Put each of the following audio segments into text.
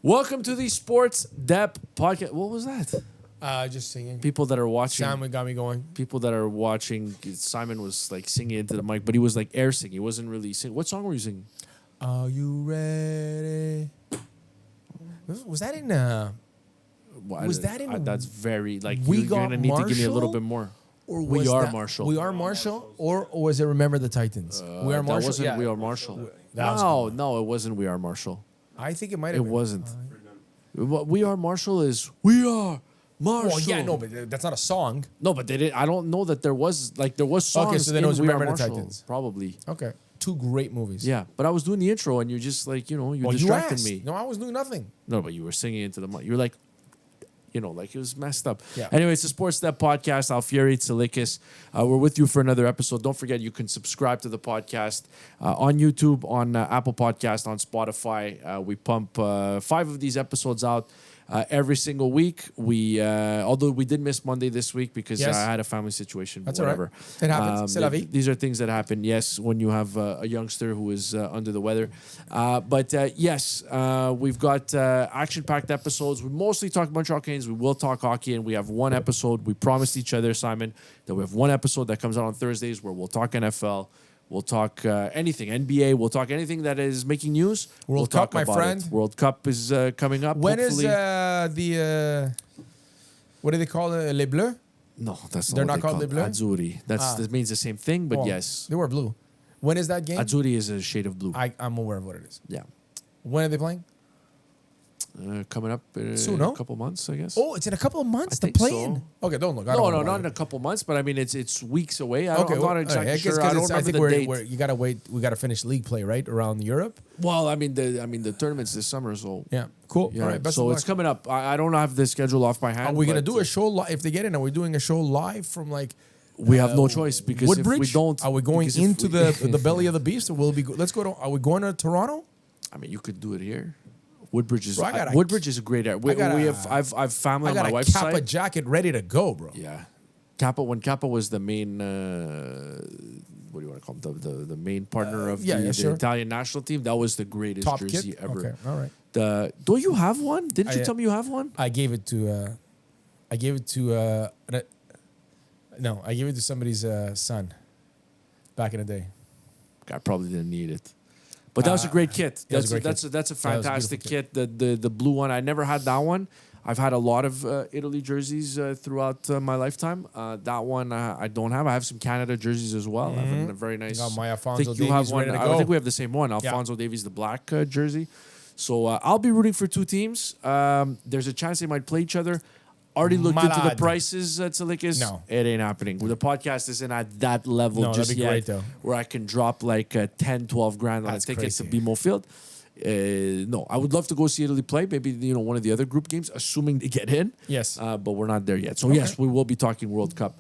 Welcome to the Sports Dép Podcast. What was that? Just singing. People that are watching. Simon got me going. People that are watching. Simon was like singing into the mic, but he was like air singing. He wasn't really singing. What song were you singing? Are you ready? Was that in? Was that in? That's very like. We you're Got gonna need to give me a little Marshall? bit more. Or We was Are that- Marshall. We Are Marshall, or was it Remember the Titans? We Are That Marshall. wasn't Yeah. We Are Marshall. That was No, it wasn't We Are Marshall. I think it might have It been. wasn't. What We Are Marshall is We Are Marshall. Well, yeah, no, but that's not a song. No, but they didn't. I don't know that there was songs. Okay, so then in it was We Are Remember the Marshall, Titans. Probably. Okay, two great movies. Yeah, but I was doing the intro and you just like you Well, distracted asked. me. No, I was doing nothing. No, but you were singing into the mic. You were like, like it was messed up. Yeah. Anyway, it's the Sports Dép Podcast. Alfieri, Tsalikis. We're with you for another episode. Don't forget, you can subscribe to the podcast on YouTube, on Apple Podcast, on Spotify. We pump 5 of these episodes out every single week. We, although we did miss Monday this week because Yes. I had a family situation. That's whatever. all right. It happens. C'est la vie. These are things that happen, yes, when you have a youngster who is under the weather. But yes, we've got action-packed episodes. We mostly talk Montreal Canadiens. We will talk hockey, and we have one episode. We promised each other, Simon, that we have one episode that comes out on Thursdays where we'll talk NFL. We'll talk anything, NBA. We'll talk anything that is making news. World we'll Cup, talk my about friend. it. World Cup is coming up. When is hopefully. the what do they call it? Les Bleus? No, that's They're not not what called they call it. Les Bleus? Azzurri. That means the same thing, but Oh, yes. they were blue. When is that game? Azzurri is a shade of blue. I'm aware of what it is. Yeah. When are they playing? Coming up in Soon, no? a couple months, I guess. Oh, it's in a couple of months. I The think play-in. so. Okay, don't look. No, not in a couple months, but I mean it's weeks away. I'm not exactly sure. I don't remember the date. You gotta wait. We gotta finish league play right around Europe. Well, I mean the tournament's this summer, so Yeah, cool. yeah. All right, best So of it's luck. coming up. I don't have the schedule off by hand. Are we gonna but, do a show live? If they get in, are we doing a show live from like? We have no choice because Woodbridge? if we don't, Are we going because if into we- the belly of the beast, or will we? Let's go to. Are we going to Toronto? I mean, you could do it here. Woodbridge is Bro, I got a- Woodbridge is a great area. We got have a- I've family I on got my a wife's Kappa side. jacket ready to go, bro. Yeah, Kappa when Kappa was the main. What do you want to call him? The main partner of the sure. Italian national team. That was the greatest Top jersey kid. ever. Okay, all right. Don't you have one? Didn't you I- tell me you have one? I gave it to. I gave it to. No, I gave it to somebody's son. Back in the day. I probably didn't need it. But that was a great kit. that was a great That's kit. a a fantastic beautiful kit. The blue one. I never had that one. I've had a lot of Italy jerseys throughout my lifetime. That one I don't have. I have some Canada jerseys as well. I have a very nice. Got my I Alfonso think you Davies have one. ready to I go. think we have the same one. Alfonso Davies, the black jersey. So I'll be rooting for 2 teams. There's a chance they might play each other. Already looked into the Malade. prices, Tsalikis. No. It ain't happening. The podcast isn't at that level No, just that'd be yet great, though. where I can drop like 10, 12 grand on That's a ticket to crazy. BMO Field. No, I would love to go see Italy play. Maybe one of the other group games, assuming they get in. Yes. But we're not there yet. So yes, we will be talking World Cup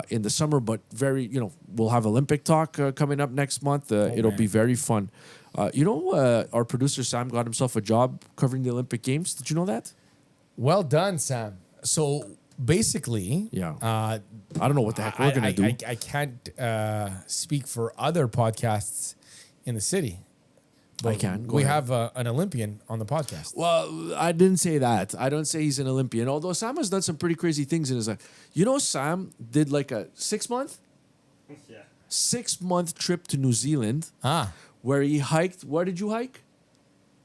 in the summer. But we'll have Olympic talk coming up next month. It'll be very fun. Our producer Sam got himself a job covering the Olympic Games. Did you know that? Well done, Sam. So basically, Yeah. I don't know what the heck we're gonna do. I can't speak for other podcasts in the city. But I can. Go we ahead. have an Olympian on the podcast. Well, I didn't say that. I don't say he's an Olympian. Although Sam has done some pretty crazy things in his life. Sam did like a 6-month? Yeah. 6-month trip to New Zealand where he hiked. Where did you hike?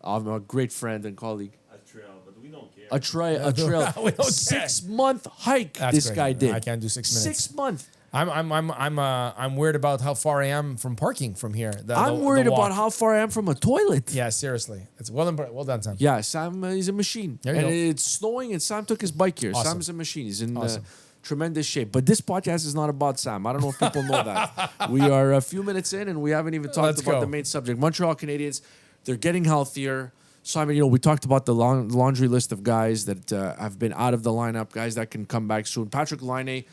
I'm a great friend and colleague. A trail, but we don't care. A trail. We don't care. 6-month hike That's this crazy. guy did. I can't do 6 minutes. 6 months. I'm worried about how far I am from parking from here. I'm worried walk. about how far I am from a toilet. Yeah, seriously. It's well done, Sam. Yeah, Sam is a machine. There you And go. it's snowing, and Sam took his bike here. Awesome. Sam's a machine. He's in Awesome. tremendous shape. But this podcast is not about Sam. I don't know if people know that. We are a few minutes in, and we haven't even talked Let's about go. the main subject. Montreal Canadiens, they're getting healthier. Simon, we talked about the laundry list of guys that have been out of the lineup, guys that can come back soon. Patrik Laine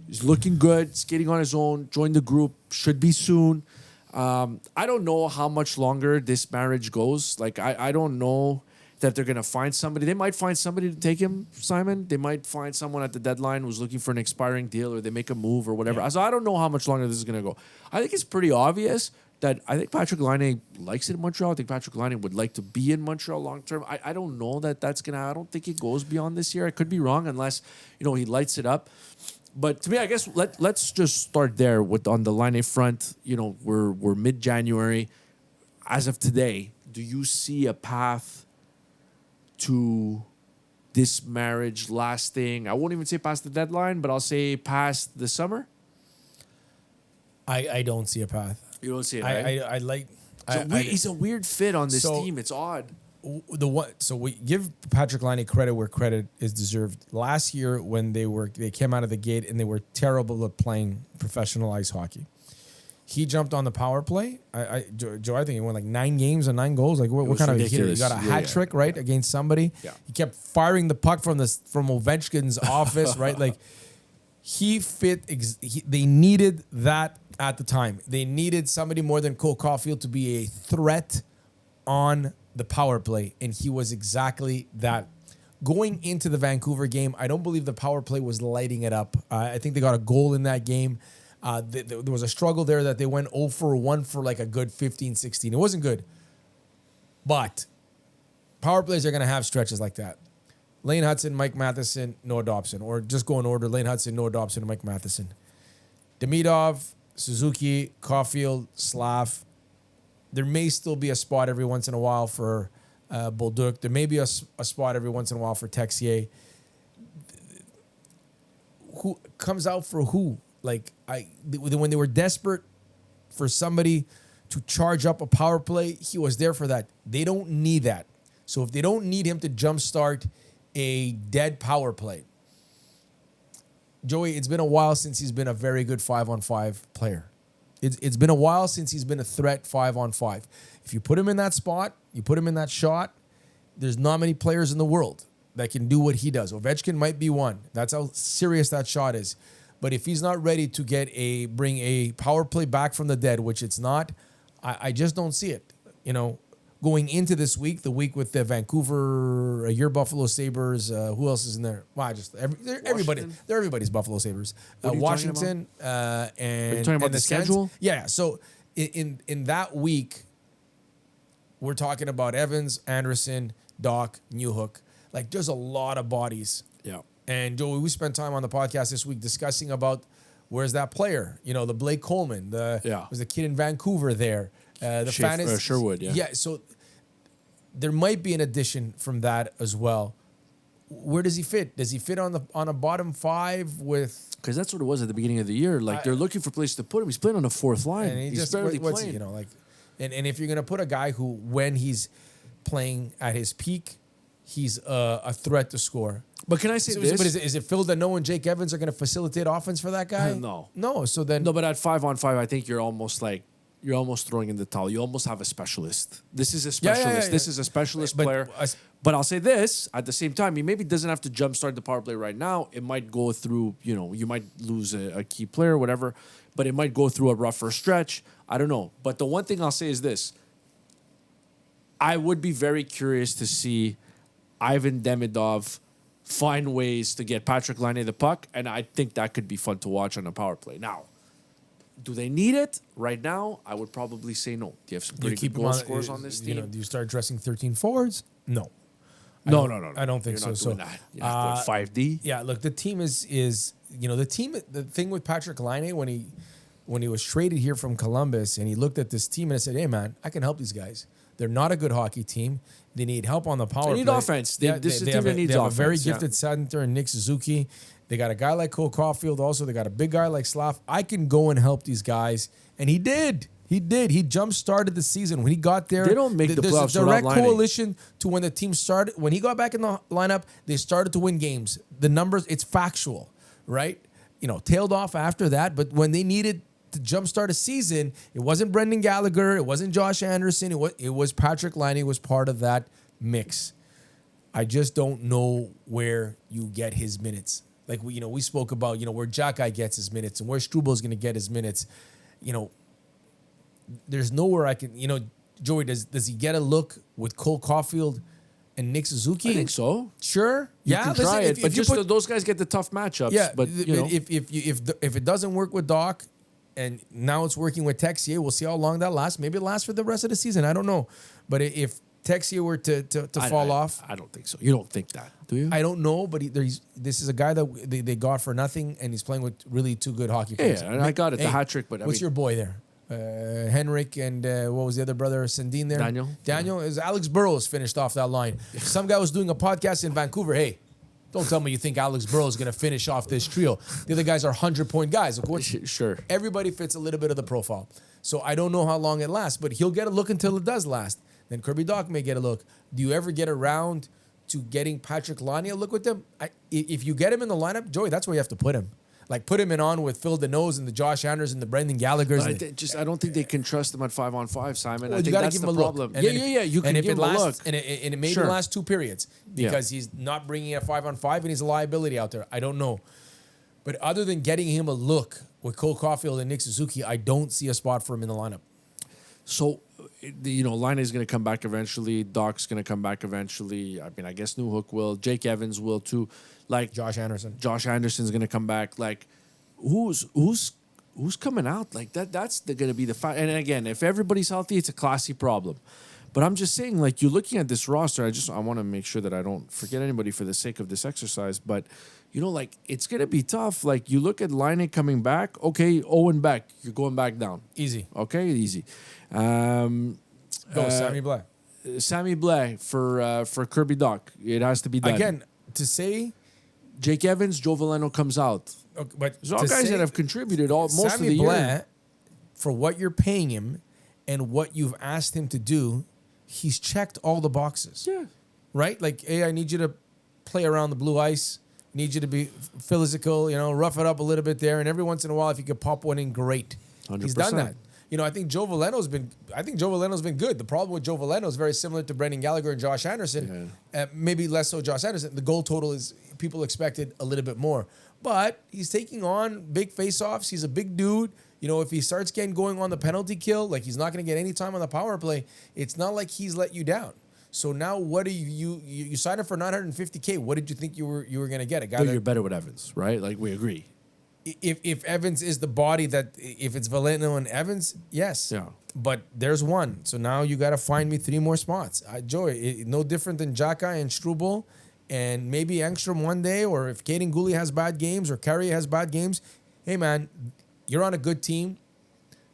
is looking good, skating on his own, joined the group, should be soon. I don't know how much longer this marriage goes. Like, I don't know that they're going to find somebody. They might find somebody to take him, Simon. They might find someone at the deadline who's looking for an expiring deal, or they make a move or whatever. Yeah. So I don't know how much longer this is going to go. I think it's pretty obvious that I think Patrik Laine likes it in Montreal. I think Patrik Laine would like to be in Montreal long term. I don't know that's gonna. I don't think it goes beyond this year. I could be wrong unless he lights it up. But to me, I guess let's just start there with on the Laine front. We're mid-January. As of today, do you see a path to this marriage lasting? I won't even say past the deadline, but I'll say past the summer. I don't see a path. You don't see it, right? I like. He's a weird fit on this So- team. It's odd. So we give Patrik Laine credit where credit is deserved. Last year when they came out of the gate and they were terrible at playing professional ice hockey. He jumped on the power play. Joe, I think he won like 9 games and 9 goals. Like what was kind of hitter? He ridiculous. got a hat trick, right, against somebody. Yeah. He kept firing the puck from Ovechkin's office, right? Like he fit. They needed that at the time. They needed somebody more than Cole Caulfield to be a threat on the power play, and he was exactly that. Going into the Vancouver game, I don't believe the power play was lighting it up. I think they got a goal in that game. There was a struggle there that they went 0 for 1 for like a good 15, 16. It wasn't good. But power plays are going to have stretches like that. Lane Hudson, Mike Matheson, Noah Dobson. Or just go in order, Lane Hudson, Noah Dobson, and Mike Matheson. Demidov, Suzuki, Caulfield, Slav. There may still be a spot every once in a while for Bolduc. There may be a spot every once in a while for Texier. Who comes out for who? Like when they were desperate for somebody to charge up a power play, he was there for that. They don't need that. So if they don't need him to jumpstart a dead power play, Joey, it's been a while since he's been a very good 5-on-5 player. It's been a while since he's been a threat 5-on-5. If you put him in that spot, you put him in that shot, there's not many players in the world that can do what he does. Ovechkin might be one. That's how serious that shot is. But if he's not ready to bring a power play back from the dead, which it's not, I just don't see it. Going into this week, the week with the Vancouver, your Buffalo Sabres, who else is in there? Well, everybody. They're everybody's Buffalo Sabres. Washington and Are you talking about and the Sens. schedule? Yeah. So in that week, we're talking about Evans, Anderson, Doc, Newhook. Like there's a lot of bodies. Yeah. And Joey, we spent time on the podcast this week discussing about where's that player? The Blake Coleman, was the kid in Vancouver there. The fantasy Sherwood, yeah. Yeah, so there might be an addition from that as well. Where does he fit? Does he fit on a bottom 5 with? Because that's what it was at the beginning of the year. Like they're looking for places to put him. He's playing on the 4th line. And he's barely what's playing. he, and if you're gonna put a guy who, when he's playing at his peak, he's a threat to score. But can I say this? But is it Phil Danault and Jake Evans are going to facilitate offense for that guy? No. No. So then. No, but at 5-on-5, I think you're almost throwing in the towel. You almost have a specialist. This is a specialist. Yeah. This is a specialist But- player. But I'll say this, at the same time, he maybe doesn't have to jumpstart the power play right now. It might go through, you might lose a key player, whatever, but it might go through a rougher stretch. I don't know. But the one thing I'll say is this. I would be very curious to see Ivan Demidov find ways to get Patrik Laine the puck, and I think that could be fun to watch on a power play. Now, do they need it right now? I would probably say no. Do you have some pretty good goal scorers on this team? Do you start dressing 13 forwards? No. No. I don't think You're so. not doing that. You're not doing 5D. Yeah, look, the team is the team. The thing with Patrik Laine when he was traded here from Columbus and he looked at this team and said, "Hey man, I can help these guys. They're not a good hockey team. They need help on the power play. They need offense. This is a team that needs They have offense. a very gifted center in Nick Suzuki. They got a guy like Cole Caulfield also. They got a big guy like Slav. I can go and help these guys." And he did. He jump-started the season. When he got there, They don't make the playoffs there's a direct without Laine. correlation to when the team started. When he got back in the lineup, they started to win games. The numbers, it's factual, right? Tailed off after that. But when they needed to jumpstart a season, it wasn't Brendan Gallagher, it wasn't Josh Anderson, it was Patrik Laine was part of that mix. I just don't know where you get his minutes. Like we spoke about, where Jack gets his minutes and where Struble is going to get his minutes. There's nowhere I can, Joey, does he get a look with Cole Caulfield and Nick Suzuki? I think so. Sure. You can try it, but those guys get the tough matchups. Yeah, but if it doesn't work with Doc, And now it's working with Texier. We'll see how long that lasts. Maybe it lasts for the rest of the season. I don't know. But if Texier were to fall off, I don't think so. You don't think that, do you? I don't know. But this is a guy that they got for nothing, and he's playing with really two good hockey players. Yeah, and I got it, the hat trick. But what's your boy there? Henrik and what was the other brother? Sandin there? Daniel is Alex Burrows finished off that line. Some guy was doing a podcast in Vancouver. Hey, don't tell me you think Alex Burrows is going to finish off this trio. The other guys are 100-point guys. Of course, sure. Everybody fits a little bit of the profile. So I don't know how long it lasts, but he'll get a look until it does last. Then Kirby Dach may get a look. Do you ever get around to getting Patrik Laine a look with them? If you get him in the lineup, Joey, that's where you have to put him. Like, put him in on with Phil Deneau's and the Josh Anderson, the Brendan Gallagher's. I don't think they can trust him at 5-on-5, Simon. Well, I think that's the problem. Yeah. You can give him a look. And it maybe last 2 periods because he's not bringing a 5-on-5 and he's a liability out there. I don't know. But other than getting him a look with Cole Caulfield and Nick Suzuki, I don't see a spot for him in the lineup. So, Laine is going to come back eventually. Doc's going to come back eventually. I mean, I guess Newhook will. Jake Evans will too. Like Josh Anderson's going to come back. Like, who's coming out? Like that's going to be the fight. And again, if everybody's healthy, it's a classy problem. But I'm just saying, like, you're looking at this roster. I want to make sure that I don't forget anybody for the sake of this exercise. But like, it's going to be tough. Like, you look at Laine coming back. Okay, Owen Beck, you're going back down. Easy. Okay, easy. Sammy Blais. Sammy Blais for Kirby Dach. It has to be done. Again, to say Jake Evans, Joe Veleno comes out. Okay, but there's all guys that have contributed most of the Blais, year. For what you're paying him and what you've asked him to do, he's checked all the boxes. Yeah. Right? Like, hey, I need you to play around the blue ice. I need you to be physical, rough it up a little bit there. And every once in a while, if you could pop one in, great. 100%. He's done that. I think Joe Veleno's been good. The problem with Joe Veleno is very similar to Brendan Gallagher and Josh Anderson. Yeah. Maybe less so Josh Anderson. The goal total is people expected a little bit more. But he's taking on big face-offs. He's a big dude. If he starts getting going on the penalty kill, like, he's not going to get any time on the power play. It's not like he's let you down. So now, what do you signed him for $950K? What did you think you were going to get? A guy you're better with Evans, right? Like, we agree. If Evans is the body that, if it's Veleno and Evans, yes. Yeah. But there's one. So now you got to find me 3 more spots. Joey, no different than Xhekaj and Struble and maybe Engstrom one day, or if Kaden Gooley has bad games or Carrier has bad games. Hey, man, you're on a good team.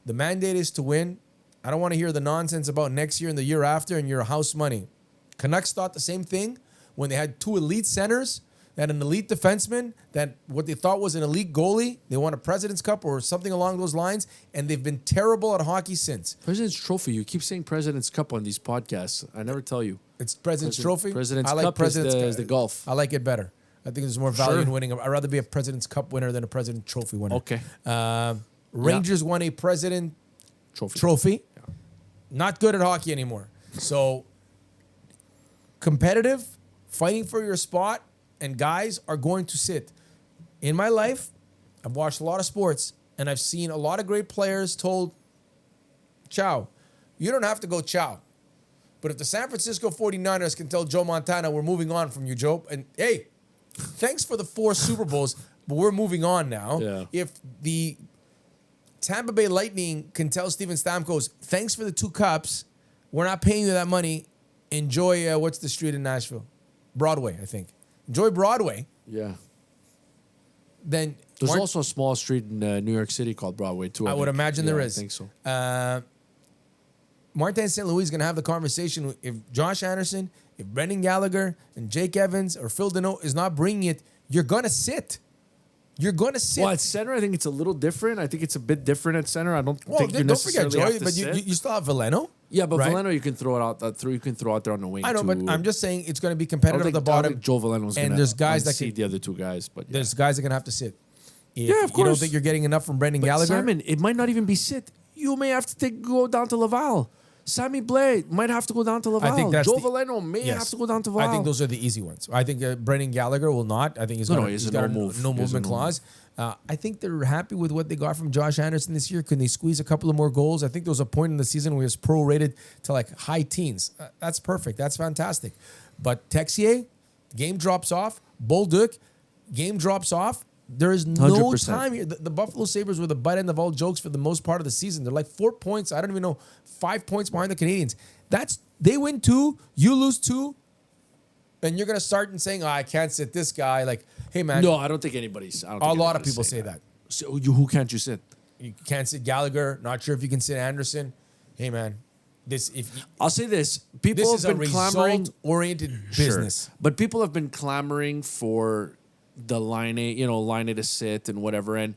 The mandate is to win. I don't want to hear the nonsense about next year and the year after and your house money. Canucks thought the same thing when they had 2 elite centers, that an elite defenseman, that what they thought was an elite goalie. They won a President's Cup or something along those lines, and they've been terrible at hockey since. President's Trophy. You keep saying President's Cup on these podcasts. I never tell you. It's President's Trophy? President's I like Cup is the golf. I like it better. I think there's more value in winning. I'd rather be a President's Cup winner than a President's Trophy winner. Okay. Rangers won a President Trophy. Yeah. Not good at hockey anymore. So, competitive, fighting for your spot, and guys are going to sit. In my life, I've watched a lot of sports, and I've seen a lot of great players told, ciao. You don't have to go ciao. But if the San Francisco 49ers can tell Joe Montana, we're moving on from you, Joe, and hey, thanks for the 4 Super Bowls, but we're moving on now. Yeah. If the Tampa Bay Lightning can tell Steven Stamkos, thanks for the 2 cups, we're not paying you that money, enjoy, what's the street in Nashville? Broadway, I think. Enjoy Broadway. Yeah. Then there's also a small street in New York City called Broadway too. I would imagine there is. I think so. Martin St. Louis is going to have the conversation if Josh Anderson, if Brendan Gallagher, and Jake Evans or Phil Deneau is not bringing it, you're going to sit. You're going to sit. Well, at center, I think it's a little different. I think it's a bit different at center. I don't think you don't forget, necessarily Joey, have to but sit. you still have Veleno. Yeah, but right? Veleno, you can throw it out. You can throw out there on the wing. I know, too. but I'm just saying it's going to be competitive at the bottom. Joe Veleno's and there's guys that see the other 2 guys, but yeah. There's guys that are going to have to sit. If of course. You don't think you're getting enough from Brendan Gallagher? Simon, it might not even be sit. You may have to go down to Laval. Sammy Blais might have to go down to Laval. I think that's Joe Veleno may have to go down to Laval. I think those are the easy ones. I think Brendan Gallagher will not. I think he's got a no movement clause. I think they're happy with what they got from Josh Anderson this year. Can they squeeze a couple of more goals? I think there was a point in the season where he was prorated to like high teens. That's perfect. That's fantastic. But Texier, game drops off. Bolduc, game drops off. There is no 100%. time here. The Buffalo Sabres were the butt end of all jokes for the most part of the season. They're like 4 points. I don't even know, 5 points behind the Canadians. They win 2, you lose 2, and you're gonna start and saying, "Oh, I can't sit this guy." Like, hey man, No, I don't think anybody's. I don't think a lot of anybody's people say saying that. So who can't you sit? You can't sit Gallagher. Not sure if you can sit Anderson. Hey man, I'll say this: people this is have a been clamoring. result-oriented Sure. business. But people have been clamoring for the Laine to sit and whatever. And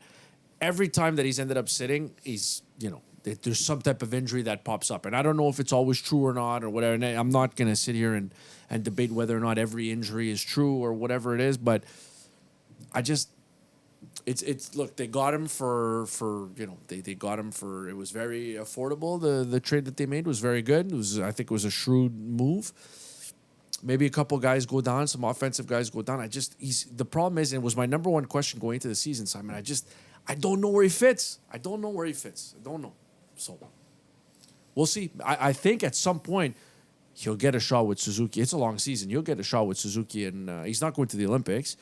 every time that he's ended up sitting, there's some type of injury that pops up. And I don't know if it's always true or not or whatever. And I'm not going to sit here and debate whether or not every injury is true or whatever it is. But look, they got him they got him for, it was very affordable. The trade that they made was very good. I think it was a shrewd move. Maybe a couple guys go down, some offensive guys go down. The problem is, and it was my number one question going into the season, Simon, I don't know where he fits. I don't know. So we'll see. I think at some point he'll get a shot with Suzuki. It's a long season. You'll get a shot with Suzuki, and he's not going to the Olympics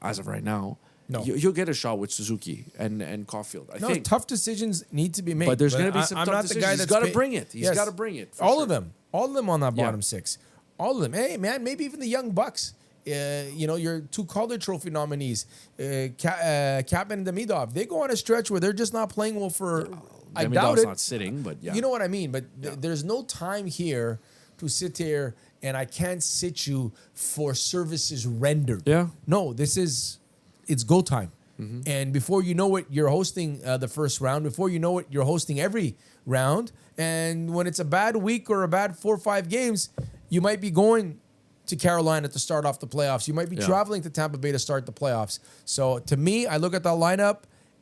as of right now. No. You'll get a shot with Suzuki and Caulfield. I think. Tough decisions need to be made. But there's going to be some I'm tough not the decisions. guy He's that's got to bring it. He's Yes. got to bring it. for All sure. of them. All of them on that bottom Yeah. 6. All of them. Hey, man, maybe even the Young Bucks. Your 2 Calder Trophy nominees, Capman and Demidov. They go on a stretch where they're just not playing well for. I doubt Demidov's it. not sitting, but yeah. You know what I mean? But there's no time here to sit here and I can't sit you for services rendered. Yeah. No, it's go time. And before you know it, you're hosting the first round. Before you know it, you're hosting every round. And when it's a bad week or a bad 4 or 5 games, you might be going to Carolina to start off the playoffs. You might be traveling to Tampa Bay to start the playoffs. So to me, I look at that lineup,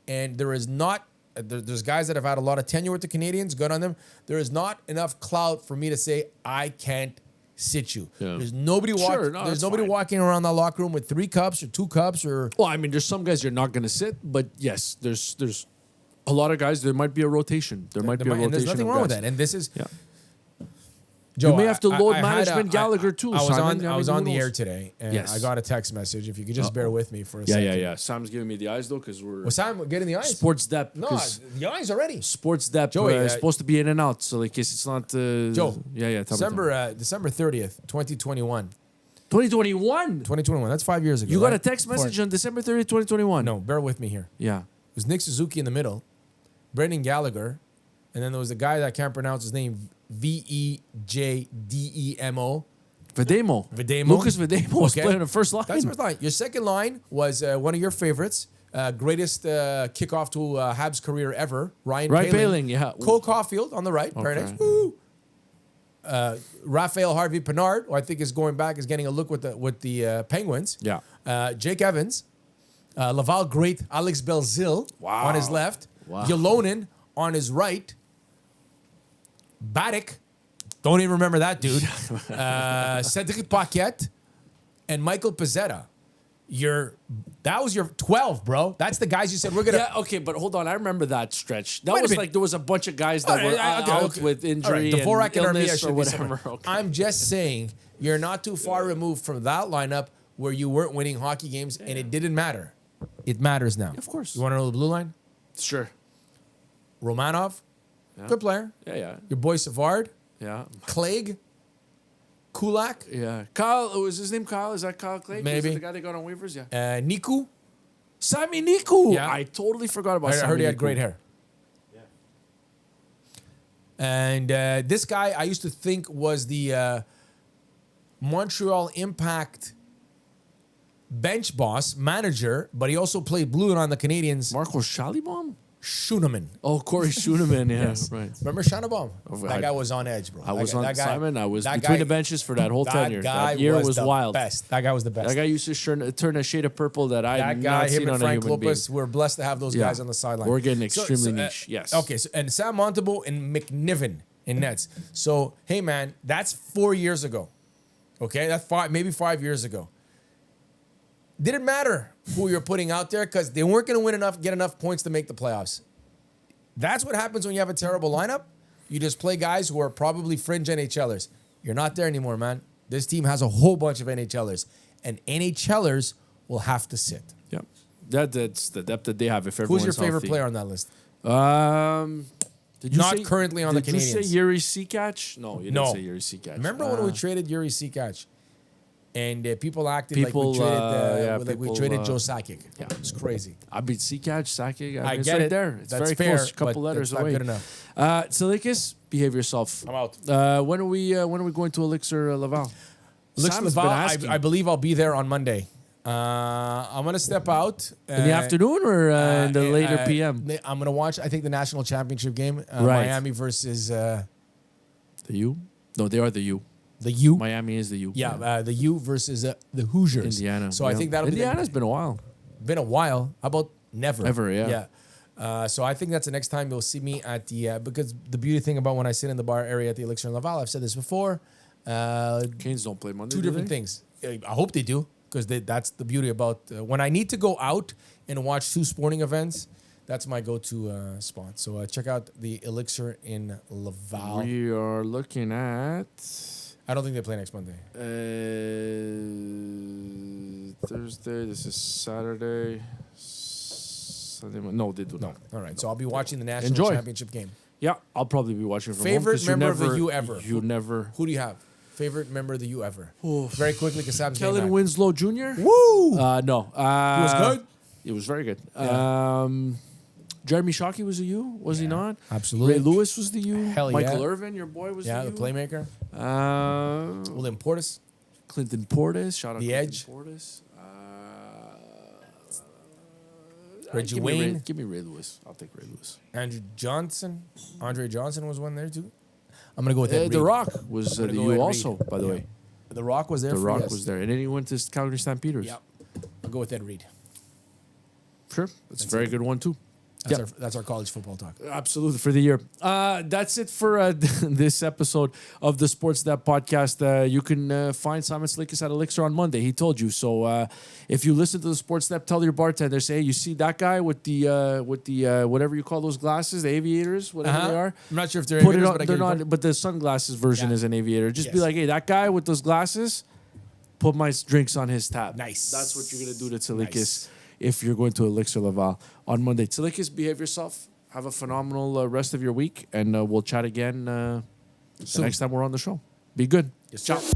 and there is not. There's guys that have had a lot of tenure with the Canadians. Good on them. There is not enough clout for me to say I can't sit you. Yeah. There's nobody Sure, there's nobody fine. walking around that locker room with 3 cups or 2 cups or. Well, I mean, there's some guys you're not going to sit, but yes, there's a lot of guys. There might be a rotation. There might be a rotation. And there's nothing of wrong with guys. that. And this is. Yeah. Joe, You may have to load I had management Gallagher too, I was Simon. on Who the knows? air today, and Yes. I got a text message. If you could just bear with me for a Yeah, second. yeah. Sam's giving me the eyes though because we're Was Sam getting the eyes? Sports Dép. No, 'cause the eyes already. Sports Dép Joey, is supposed to be in and out, so in case it's not. Joe, Yeah. Tell me. December 30th, 2021. 2021. 2021. That's 5 years ago. You got a right? text message on December 30th, 2021. No, bear with me here. Yeah. It was Nick Suzuki in the middle, Brendan Gallagher, and then there was the guy that I can't pronounce his name, Vejdemo. Vedemo. Lucas Vedemo was playing on the first line. That's the first line. Your second line was one of your favorites, greatest kickoff to Habs career ever, Ryan Poehling, yeah. Cole Caulfield on the right. Very Okay. nice. Woo. Raphael Harvey Pinard, who I think is getting a look with the Penguins. Yeah. Jake Evans, Laval great Alex Belzil Wow. on his left, Wow. Yolonen on his right, Batic, don't even remember that dude, Cedric Paquette, and Michael Pezzetta. That was your 12, bro. That's the guys you said we're gonna. Yeah, okay, but hold on. I remember that stretch. That Might have was been. like there was a bunch of guys that All were right, okay, out okay. with injury All right, Dvorak and and Armia illness should or be whatever. separate. Okay. I'm just saying you're not too far removed from that lineup where you weren't winning hockey games and it didn't matter. It matters now. Of course. You want to know the blue line? Sure. Romanov, good player. Yeah. Your boy Savard, Yeah. Clegg, Kulak, Yeah. Kyle, was his name Kyle? Is that Kyle Clay? Maybe. Is that the guy they got on waivers? Yeah. Niku. Sami Niku. Yeah. I totally forgot about I Sami heard he had Niku. great hair. Yeah. And this guy I used to think was the Montreal Impact bench boss, manager, but he also played blue on the Canadians. Marco Schalibom? Schoeneman. Oh, Corey Schoeneman. Yeah, Yes. right. Remember Schoenebaum? That I- guy was on edge, bro. I was That on guy- Simon. I was that between guy- the benches for that whole tenure. guy That year was the wild. Best. That guy was the best. That guy used to turn a shade of purple that I That had guy, not him seen and on a Frank human being. Lopez, we're blessed to have those Yeah. guys on the sideline. We're getting extremely niche, yes. Okay, so, and Sam Montembeault and McNiven in nets. So, hey, man, that's 4 years ago. Okay, that's maybe 5 years ago. Didn't matter who you're putting out there because they weren't going to get enough points to make the playoffs. That's what happens when you have a terrible lineup. You just play guys who are probably fringe NHLers. You're not there anymore, man. This team has a whole bunch of NHLers, and NHLers will have to sit. Yep. That's the depth that they have. If Who's everyone's your favorite healthy. player on that list? Did you Not say, currently on the Did you Canadians. say Yuri Sikach? No, you No. didn't say Yuri Sikach. Remember when we traded Yuri Sikach? And people acted like People, we traded, we people, traded Joe Sakic. yeah. It's crazy. I mean, Sikach, Sakic. I It's get right it. there. It's That's very fair, close. A couple but letters it's not away. good enough. Tsalikis, behave yourself. I'm out. When are we going to Elixir Laval? Looks Sam's Laval, been asking. I believe I'll be there on Monday. I'm gonna step out In the afternoon or in the later PM? I'm gonna watch. I think the national championship game, Right. Miami versus The U? No, they are the U. the U. Miami is the U. Yeah, the U versus the Hoosiers. Indiana. So I think that'll Indiana's been a while. been a while. How about never? Ever, yeah. Yeah. So I think that's the next time you'll see me at the because the beauty thing about when I sit in the bar area at the Elixir in Laval, I've said this before. Canes don't play Monday. Two do different they? things. I hope they do because that's the beauty about when I need to go out and watch two sporting events. That's my go-to spot. So check out the Elixir in Laval. We are looking at I don't think they play next Monday. Thursday. This is Saturday. Sunday. No, they do No. not. All right. So I'll be watching the national Enjoy. championship game. Yeah, I'll probably be watching from Favorite home 'cause member of the U ever? You never. Who do you have? Favorite member of the U ever? Very quickly, because Sam's getting Kellen back. Winslow Jr. Woo! No. He was good? It was very good. Yeah. Jeremy Shockey was a U, was he not? Absolutely. Ray Lewis was the U. Hell Michael yeah. Irvin, your boy, was Yeah, the the U. playmaker. William Portis. Clinton Portis. Shout out The Clinton Edge. Portis. Reggie give me Ray- Wayne. give me Ray Lewis. I'll take Ray Lewis. Andrew Johnson. Andre Johnson was one there too. I'm going to go with Ed Reed. The Rock was I'm the gonna go U Ed also, Reed. by the Yeah. way. The Rock was there. The for Rock yes. was there. And then he went to Calgary Stampeders. Yep. I'll go with Ed Reed. Sure. That's a very good one, too. That's our college football talk. Absolutely, for the year. That's it for this episode of the Sports Dép Podcast. You can find Simon Tsalikis at Elixir on Monday. He told you. So if you listen to the Sports Dép, tell your bartender, say, hey, you see that guy with the whatever you call those glasses, the aviators, whatever they are. I'm not sure if they're Put it aviators, on, but I they're get your not, point. but the sunglasses version Yeah. is an aviator. Just be Yes. like, hey, that guy with those glasses, put my drinks on his tab. Nice. That's what you're going to do to Tsalikis Nice. if you're going to Elixir Laval on Monday. Tsalikis, behave yourself. Have a phenomenal rest of your week, and we'll chat again the next time we're on the show. Be good. Yes, Ciao. sir.